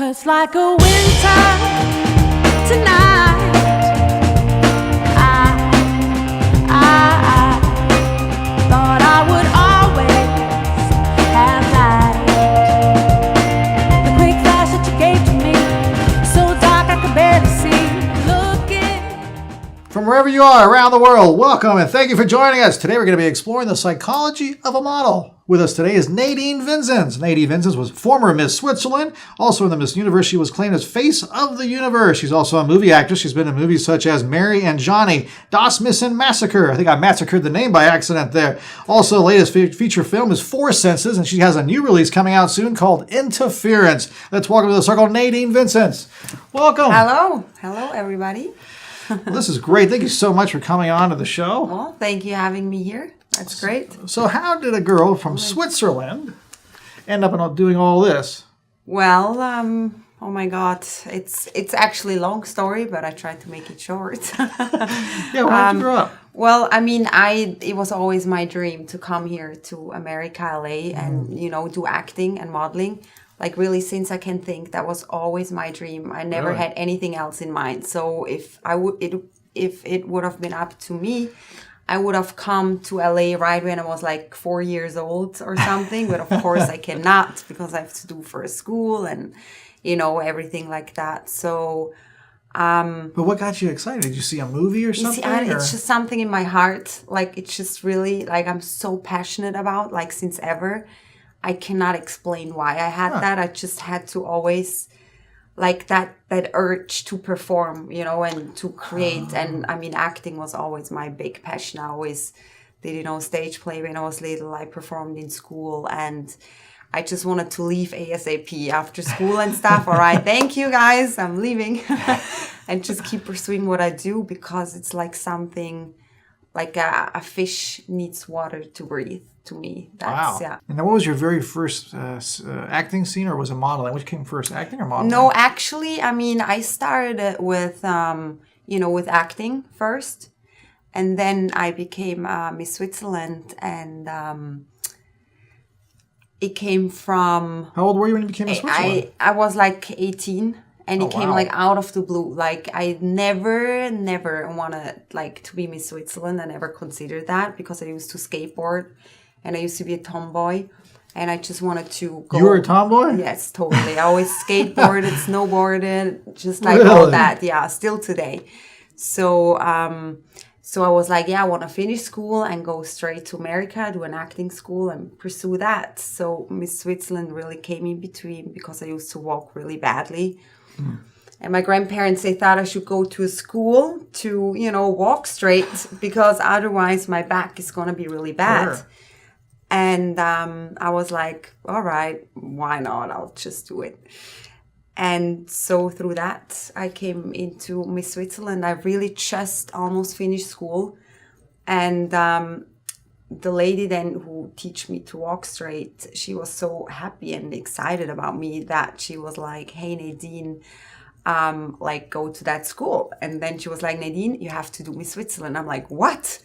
'Cause like a winter tonight, I thought I would always have light. The quick flash that you gave to me, so dark I could barely see. Looking from wherever you are around the world, welcome and thank you for joining us. Today we're going to be exploring the psychology of a model. With us today is Nadine Vinzens. Nadine Vinzens was former Miss Switzerland. Also in the Miss Universe, she was claimed as Face of the Universe. She's also a movie actress. She's been in movies such as Mary&Johnny, Das Missen Massaker. I think I massacred the name by accident there. Also, the latest feature film is Four Senses, and she has a new release coming out soon called Interference. Let's welcome to the circle Nadine Vinzens. Welcome. Hello. Hello, everybody. Well, this is great. Thank you so much for coming on to the show. Well, thank you for having me here. That's great. So how did a girl from Switzerland end up doing all this? Well, oh my God, it's actually a long story, but I tried to make it short. Yeah, where did you grow up? Well, I mean, it was always my dream to come here to America, LA, and do acting and modeling. Like really, since I can think, that was always my dream. I never had anything else in mind. So if it would have been up to me, I would have come to LA right when I was like 4 years old or something. But of course I cannot because I have to do first school and, everything like that. So, but what got you excited? Did you see a movie or something? It's just something in my heart. Like, it's just really like I'm so passionate about, like, since ever. I cannot explain why I had that. I just had to always like that urge to perform, and to create. And I mean, acting was always my big passion. I always did, stage play when I was little. I performed in school and I just wanted to leave ASAP after school and stuff. All right, thank you guys, I'm leaving. And just keep pursuing what I do because it's like something like a fish needs water to breathe. To me, that's, wow. Yeah. And what was your very first acting scene, or was it modeling? Which came first, acting or modeling? No, actually, I mean, I started with, with acting first, and then I became Miss Switzerland, and it came from. How old were you when you became Miss Switzerland? I was like 18. And it came like out of the blue. Like I never wanted like to be Miss Switzerland. I never considered that because I used to skateboard and I used to be a tomboy. And I just wanted to go. You were a tomboy? Yes, totally. I always skateboarded, snowboarded, just like all that. Yeah, still today. So I was like, I want to finish school and go straight to America, do an acting school and pursue that. So Miss Switzerland really came in between because I used to walk really badly. And my grandparents, they thought I should go to a school to, walk straight because otherwise my back is going to be really bad. Sure. And I was like, all right, why not? I'll just do it. And so through that, I came into Miss Switzerland. I really just almost finished school. And the lady then who teach me to walk straight, she was so happy and excited about me that she was like, hey, Nadine, go to that school. And then she was like, Nadine, you have to do Miss Switzerland. I'm like, what?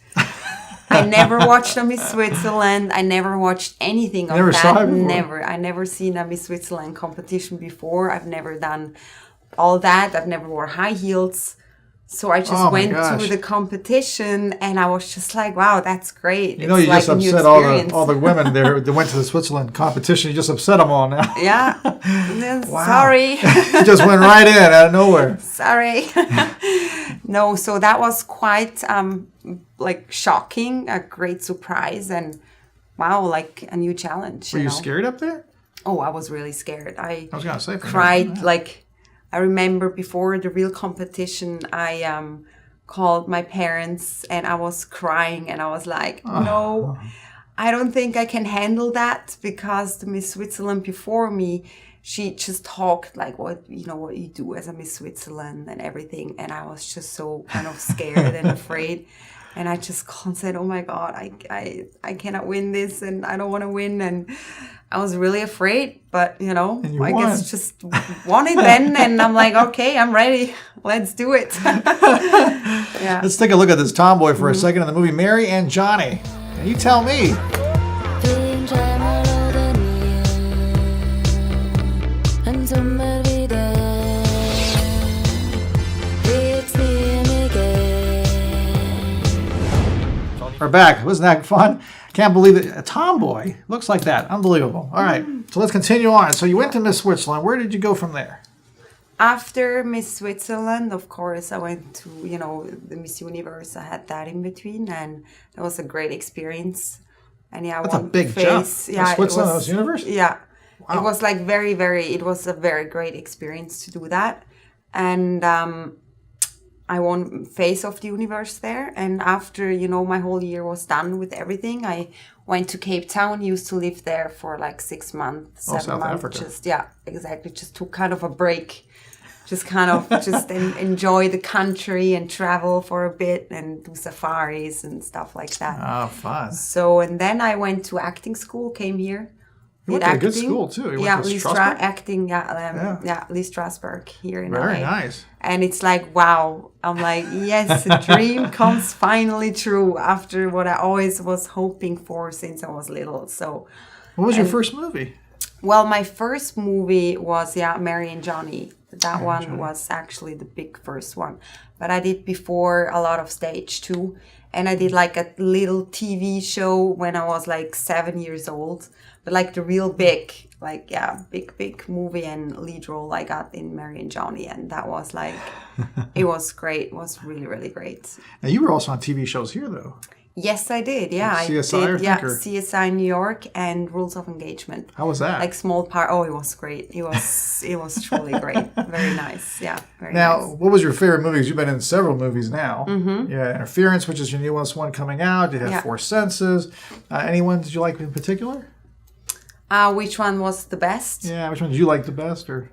I never watched a Miss Switzerland. I never watched anything of that. Never. I never seen a Miss Switzerland competition before. I've never done all that. I've never wore high heels. So I just went to the competition and I was just like, wow, that's great. You like just upset all the women there that went to the Switzerland competition. You just upset them all now. Yeah. Wow. Sorry. You just went right in out of nowhere. Sorry. No, so that was quite shocking, a great surprise and wow, like a new challenge. Were you scared up there? Oh, I was really scared. I was going to say. Cried I remember before the real competition, I called my parents and I was crying and I was like, no, I don't think I can handle that because the Miss Switzerland before me, she just talked like what you do as a Miss Switzerland and everything. And I was just so kind of scared and afraid. And I just said, oh my God, I cannot win this and I don't want to win. And I was really afraid, but I guess just won it then. And I'm like, okay, I'm ready. Let's do it. Yeah. Let's take a look at this tomboy for a second in the movie Mary&Johnny. And you tell me. We're back. Wasn't that fun? Can't believe it. A tomboy looks like that. Unbelievable. All right, so let's continue on. So you went to Miss Switzerland. Where did you go from there? After Miss Switzerland, of course, I went to, the Miss Universe. I had that in between, and that was a great experience. And yeah, That's a big jump. Yeah, Switzerland, Miss Universe? Yeah. Wow. It was like it was a very great experience to do that. And I won Face of the Universe there. And after, my whole year was done with everything, I went to Cape Town, used to live there for like 6 months, 7 South months. Africa. Exactly. Just took kind of a break. Just kind of enjoy the country and travel for a bit and do safaris and stuff like that. Oh, fun. So, and then I went to acting school, came here. You went to a good school, too. You went to Strasberg? Acting, Lee Strasberg here in LA. Very nice. And it's like, wow. I'm like, yes, a dream comes finally true after what I always was hoping for since I was little. So, what was your first movie? Well, my first movie was, Mary&Johnny. That one was actually the big first one. But I did before a lot of stage too. And I did like a little TV show when I was like 7 years old. But like the real big movie and lead role I got in Mary&Johnny. And that was like, it was great. It was really, really great. And you were also on TV shows here though. Yes, I did. Yeah, CSI, I did. CSI New York and Rules of Engagement. How was that? Like small part. Oh, it was great. It was truly great. Very nice. Yeah, very now, nice. what was your favorite movies? You've been in several movies now. Mm-hmm. Yeah, Interference, which is your newest one coming out. You have Four Senses. Any one did you like in particular? Which one was the best? Yeah, which one did you like the best? Or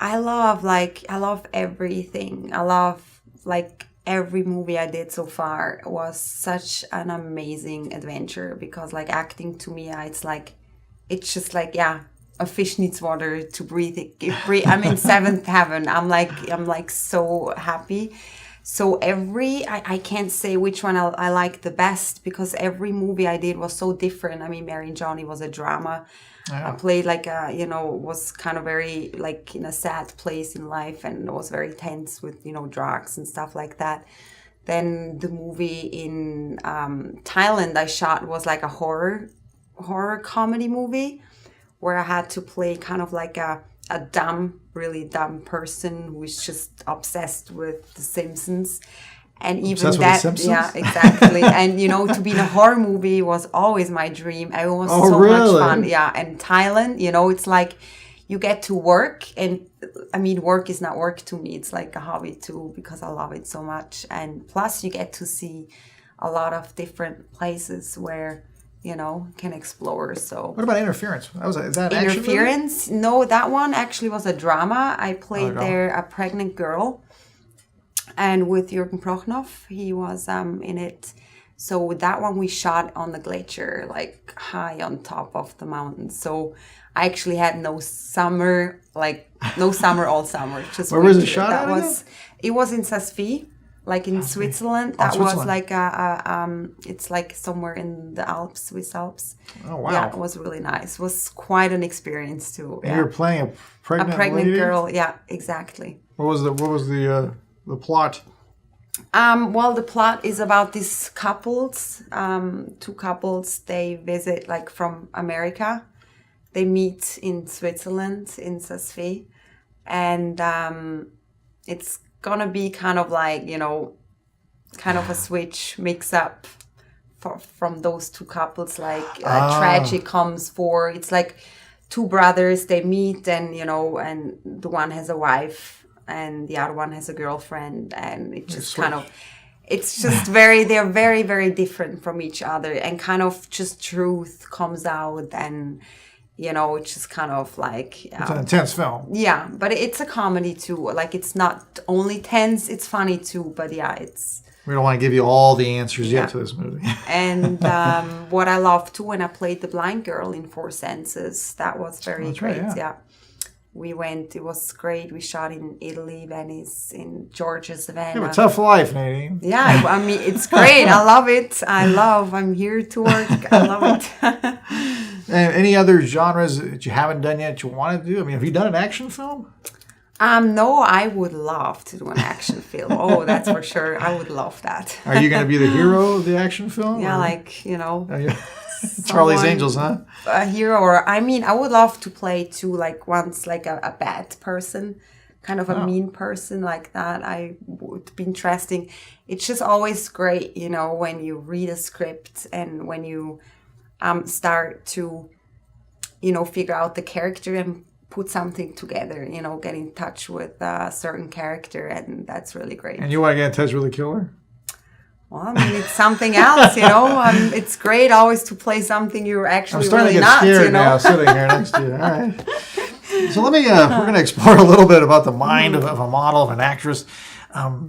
I love everything. I love like. Every movie I did so far was such an amazing adventure because like acting to me, it's just like, a fish needs water to breathe. I'm in seventh heaven. I'm like so happy. So I can't say which one I like the best because every movie I did was so different. I mean, Mary&Johnny was a drama. I played like was kind of very like in a sad place in life and it was very tense with, drugs and stuff like that. Then the movie in Thailand I shot was like a horror comedy movie where I had to play kind of like a really dumb person who's just obsessed with The Simpsons. And even that, exactly. And, to be in a horror movie was always my dream. It was much fun. Yeah. And Thailand, it's like you get to work. And, I mean, work is not work to me. It's like a hobby too because I love it so much. And plus you get to see a lot of different places where, can explore. So what about Interference? Is that Interference? Action movie? No, that one actually was a drama. I played there a pregnant girl. And with Jürgen Prochnow, he was in it. So with that one, we shot on the glacier, like high on top of the mountain. So I actually had no summer all summer. Just where was it shot at? It was in Saas-Fee, like in Switzerland. That was like it's like somewhere in the Alps, Swiss Alps. Oh wow! Yeah, it was really nice. It was quite an experience too. And you were playing a pregnant lady? Girl. Yeah, exactly. What was the plot? Well, the plot is about these couples, two couples, they visit like from America. They meet in Switzerland, in Saas-Fee. And it's gonna be kind of like, kind of a switch mix up from those two couples. Like tragic comes for, it's like two brothers, they meet and, and the one has a wife. And the other one has a girlfriend, and it just it's just they're very, very different from each other, and kind of just truth comes out, and it's just kind of like it's an intense film. Yeah, but it's a comedy too. Like it's not only tense; it's funny too. But it's. We don't want to give you all the answers yet to this movie. And what I loved too when I played the blind girl in Four Senses, that was very great. Right, yeah. We went, it was great. We shot in Italy, Venice, in Georgia, Savannah. You have a tough life, Nadine. Yeah, I mean, it's great. I love it. I'm here to work. I love it. And any other genres that you haven't done yet that you want to do? I mean, have you done an action film? No, I would love to do an action film. Oh, that's for sure. I would love that. Are you going to be the hero of the action film? Yeah, or? like, you know. Charlie's Angels, huh? A hero, or I mean, I would love to play too, like once, like a bad person, kind of a mean person like that. I would be interesting. It's just always great, you know, when you read a script and when you start to, you know, figure out the character and put something together, you know, get in touch with a certain character, and that's really great. And you want to get in touch with the killer? Well, I mean, it's something else, you know. It's great always to play something you're actually really not. I'm starting to get scared now, sitting here next to you. All right. So let me. We're going to explore a little bit about the mind of a model, of an actress. So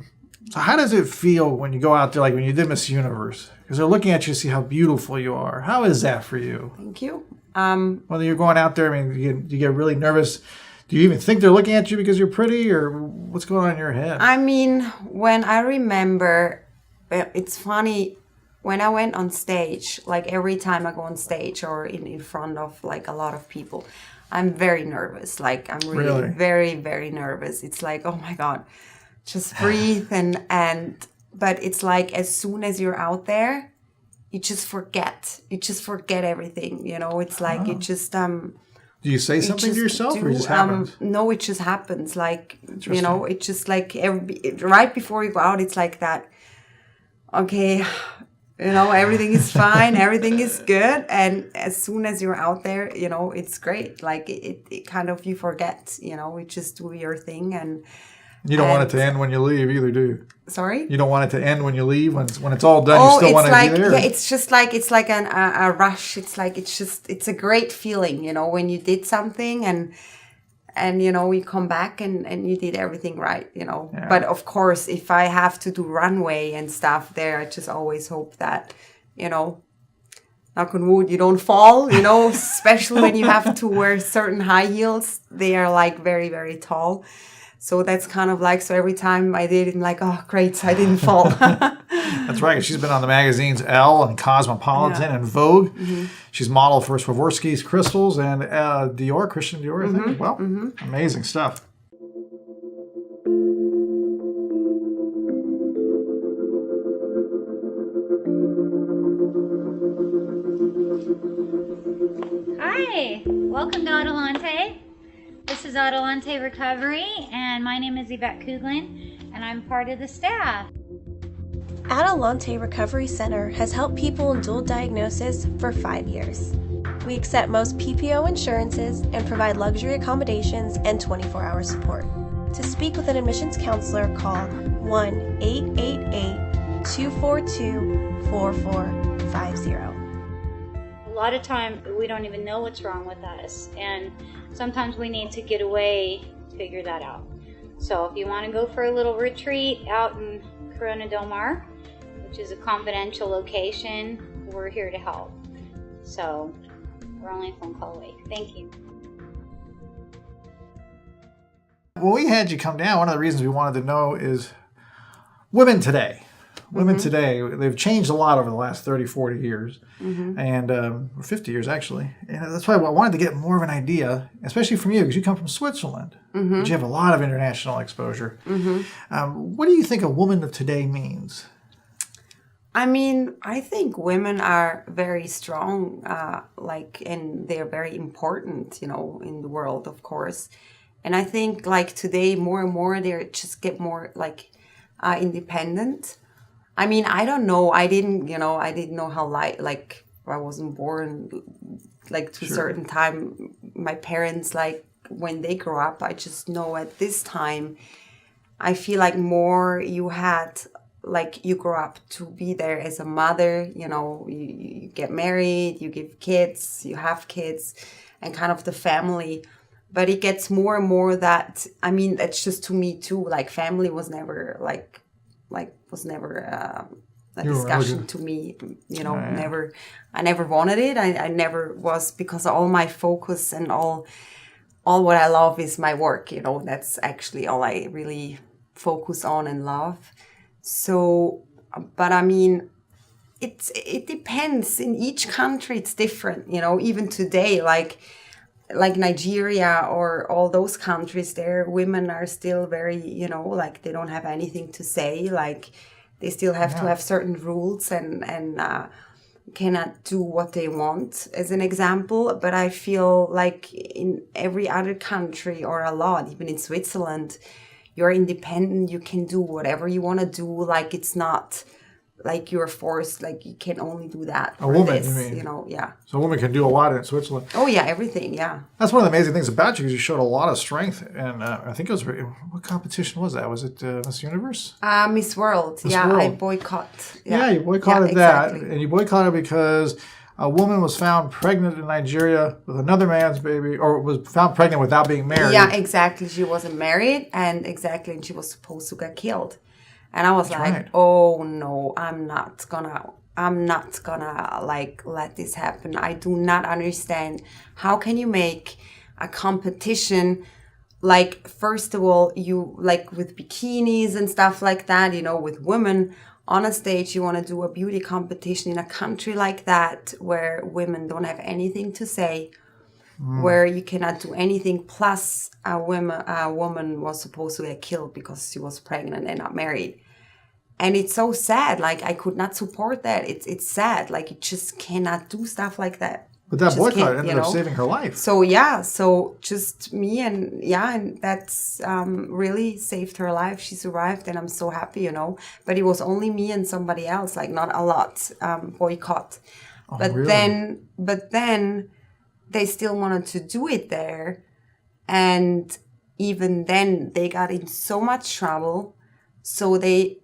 how does it feel when you go out there, like when you did Miss Universe? Because they're looking at you to see how beautiful you are. How is that for you? Thank you. Whether you're going out there, I mean, you get really nervous. Do you even think they're looking at you because you're pretty, or what's going on in your head? I mean, when I remember, it's funny, when I went on stage, like every time I go on stage or in front of like a lot of people, I'm very nervous. Like I'm really very, very nervous. It's like, oh my God, just breathe but it's like as soon as you're out there, you just forget. You just forget everything. You know, it's like it just Do you say something to yourself, or it just happens? No, it just happens. Like, you know, it just like right before you go out, it's like that. Okay, you know, everything is fine, everything is good, and as soon as you're out there, you know, it's great. Like it kind of, you forget, you know, you just do your thing, and you don't want it to end when you leave either, do you? Sorry? You don't want it to end when you leave. When it's all done, you still want to be there. Yeah, it's just like a rush. It's like it's a great feeling, you know, when you did something and you know, you come back and you did everything right, you know. Yeah. But of course, if I have to do runway and stuff there, I just always hope that, you know, knock on wood, you don't fall, you know, especially when you have to wear certain high heels. They are like very, very tall. So that's kind of like, so every time I did it, I'm like, oh, great, I didn't fall. That's right. She's been on the magazines ELLE and Cosmopolitan and Vogue. Mm-hmm. She's modeled for Swarovski's crystals and Dior, Christian Dior, I think. Well, amazing stuff. Hi, welcome to Adelante. This is Adelante Recovery, and my name is Yvette Kuglin, and I'm part of the staff. Adelante Recovery Center has helped people in dual diagnosis for 5 years. We accept most PPO insurances and provide luxury accommodations and 24-hour support. To speak with an admissions counselor, call 1-888-242-4450. A lot of time we don't even know what's wrong with us, and sometimes we need to get away to figure that out. So if you want to go for a little retreat out in Corona Del Mar, which is a confidential location, we're here to help. So we're only a phone call away. Thank you. When we had you come down, one of the reasons we wanted to know is women today. Women today, they've changed a lot over the last 30, 40 years, and 50 years actually. And that's why I wanted to get more of an idea, especially from you, because you come from Switzerland, but you have a lot of international exposure. What do you think a woman of today means? I mean, I think women are very strong, and they're very important, you know, in the world, of course. And I think, like, today, more and more, they just get more, like, independent. I mean, I don't know. I didn't know how, I wasn't born, like, to a certain time. My parents, like, when they grew up, I just know at this time, I feel like more you had, like, you grow up to be there as a mother, you know, you get married, you give kids, you have kids, and kind of the family. But it gets more and more that, I mean, that's just to me too, like, family was never, was never a discussion to me, you know, never. I never wanted it. I never was, because all my focus and all what I love is my work, you know, that's actually all I really focus on and love. So, but I mean, it depends. In each country, it's different, you know, even today, like, like Nigeria or all those countries there, women are still very, you know, like they don't have anything to say. Like they still have to have certain rules and cannot do what they want, as an example. But I feel like in every other country, or a lot, even in Switzerland, you're independent. You can do whatever you want to do. Like it's not like you're forced, like you can only do that. A woman, you mean? You know, yeah. So a woman can do a lot in Switzerland. Oh yeah, everything, yeah. That's one of the amazing things about you, because you showed a lot of strength. And I think it was, what competition was that? Was it Miss Universe? Miss World. Miss yeah, World. I boycott. Yeah, you boycotted that. exactly. And you boycotted because a woman was found pregnant in Nigeria with another man's baby, or was found pregnant without being married. Yeah, exactly. She wasn't married, and she was supposed to get killed. And I was like, right. oh no, I'm not gonna like let this happen. I do not understand. How can you make a competition, like, first of all, you like with bikinis and stuff like that, you know, with women on a stage, you want to do a beauty competition in a country like that where women don't have anything to say, where you cannot do anything. Plus, a woman was supposed to get killed because she was pregnant and not married. And it's so sad. Like, I could not support that. It's sad. Like, you just cannot do stuff like that. But that Just boycott can't, ended up saving her life. So, yeah. So, just me and that's really saved her life. She survived, and I'm so happy, you know. But it was only me and somebody else, like, not a lot boycott. Oh, but really? then they still wanted to do it there. And even then, they got in so much trouble. So they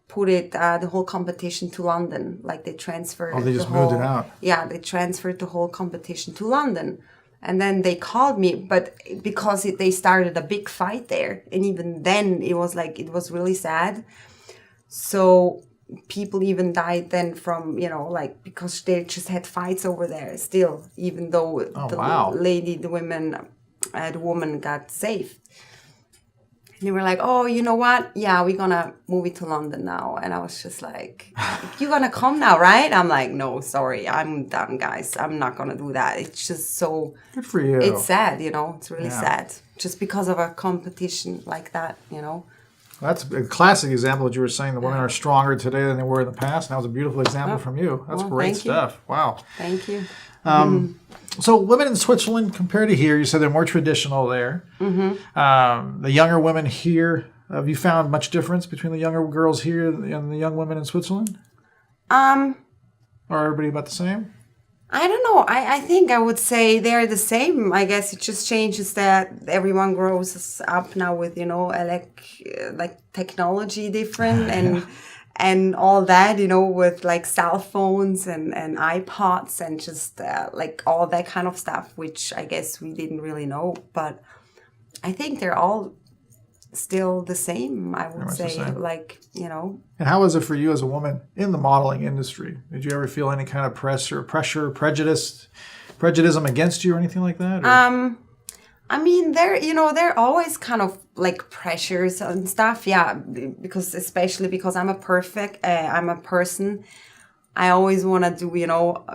put it, the whole competition to London. Like they transferred. Oh, they just moved it out. Yeah, they transferred the whole competition to London. And then they called me, but because they started a big fight there. And even then, it was really sad. So people even died then from, you know, like, because they just had fights over there still, even though the woman got saved. And they were like, oh, you know what? Yeah, we're going to move it to London now. And I was just like, you're going to come now, right? I'm like, no, sorry, I'm done, guys. I'm not going to do that. It's just so... Good for you. It's sad, you know. It's really sad. Just because of a competition like that, you know. That's a classic example of what you were saying. The women are stronger today than they were in the past. And that was a beautiful example from you. That's great stuff. Wow. Thank you. So women in Switzerland compared to here, you said they're more traditional there. The younger women here, have you found much difference between the younger girls here and the young women in Switzerland? Are everybody about the same? I don't know. I think I would say they're the same. I guess it just changes that everyone grows up now with, you know, like technology different and all that, you know, with like cell phones and iPods and just like all that kind of stuff, which I guess we didn't really know. But I think they're all still the same, I would say, like, you know. And how was it for you as a woman in the modeling industry? Did you ever feel any kind of pressure, prejudice against you or anything like that? I mean, there always kind of like pressures and stuff, yeah, because especially because I'm a person. I always want to do, you know,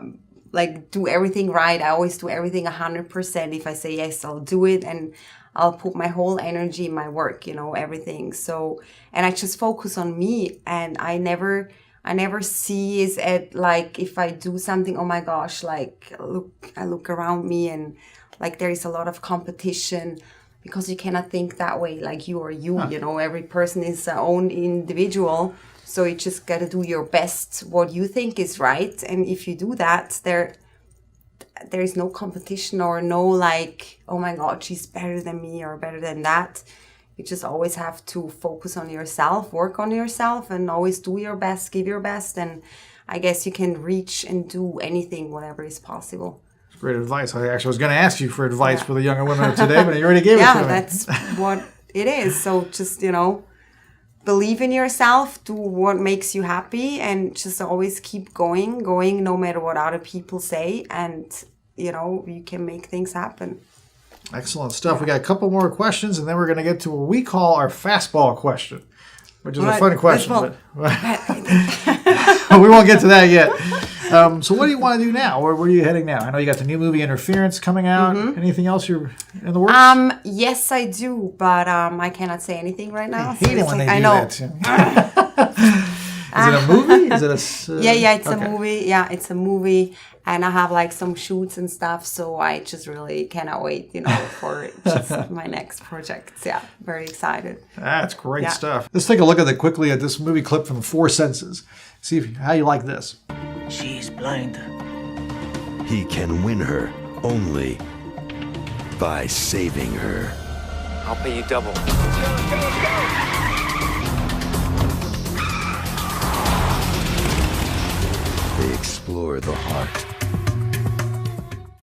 like do everything right. I always do everything 100%. If I say yes, I'll do it, and I'll put my whole energy in my work, you know, everything. So, and I just focus on me, and I never see is at like if I do something, oh my gosh, like I look around me and like there is a lot of competition, because you cannot think that way, like you are you, you know, every person is their own individual. So you just got to do your best, what you think is right. And if you do that, there is no competition or no like, oh my God, she's better than me or better than that. You just always have to focus on yourself, work on yourself, and always do your best, give your best. And I guess you can reach and do anything, whatever is possible. Great advice. I actually was going to ask you for advice for the younger women of today, but you already gave it to me. Yeah, that's what it is. So just, you know, believe in yourself, do what makes you happy, and just always keep going no matter what other people say. And, you know, you can make things happen. Excellent stuff. We got a couple more questions, and then we're going to get to what we call our fastball question, which is a fun question. But we won't get to that yet. So what do you want to do now? Where are you heading now? I know you got the new movie Interference coming out. Anything else you're in the works? Yes, I do, but I cannot say anything right now. I hate it when they do I know. that. Is it a movie? Is it a... Yeah, it's a movie. Yeah, it's a movie. And I have like some shoots and stuff. So I just really cannot wait, for just my next projects. Yeah, very excited. That's great stuff. Let's take a look quickly at this movie clip from Four Senses. See how you like this. She's blind. He can win her only by saving her. I'll pay you double. They explore the heart.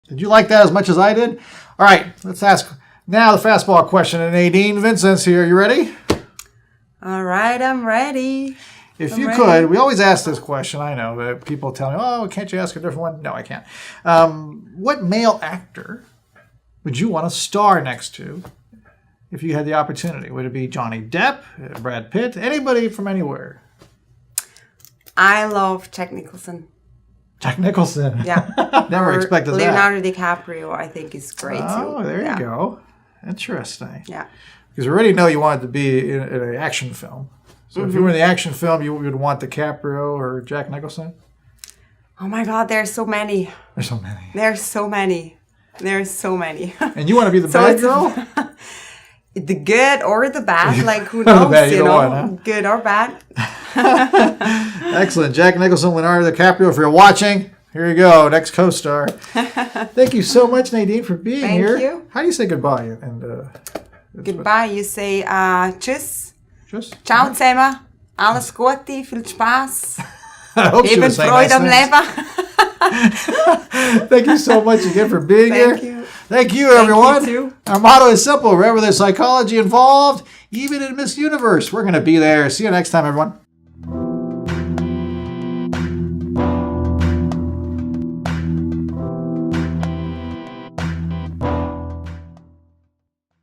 Did you like that as much as I did? All right, let's ask now the fastball question. And Nadine Vinzens here. You ready? All right, I'm ready. If you could, we always ask this question. I know that people tell me, "Oh, can't you ask a different one?" No, I can't. What male actor would you want to star next to if you had the opportunity? Would it be Johnny Depp, Brad Pitt, anybody from anywhere? I love Jack Nicholson. Jack Nicholson. Yeah. Never expected that. Leonardo DiCaprio, I think, is great too. Oh, there you go. Interesting. Yeah. Because we already know you wanted to be in an action film. So if you were in the action film, you would want DiCaprio or Jack Nicholson? Oh my God, there's so many. There's so many. There's so many. There's so many. And you want to be the bad girl? The good or the bad, like who knows, bad, you know, huh? Good or bad. Excellent. Jack Nicholson, Leonardo DiCaprio, if you're watching, here you go, next co-star. Thank you so much, Nadine, for being here. Thank you. How do you say goodbye? And Goodbye, you say tschüss. Tschüss. Ciao zusammen. Alles Gute, viel Spaß. I hope she Eben was saying Freude am nice Leben. Thank you so much again for being here. Thank you. Thank you, everyone. you too. Our motto is simple. Wherever there's psychology involved, even in Miss Universe, we're going to be there. See you next time, everyone.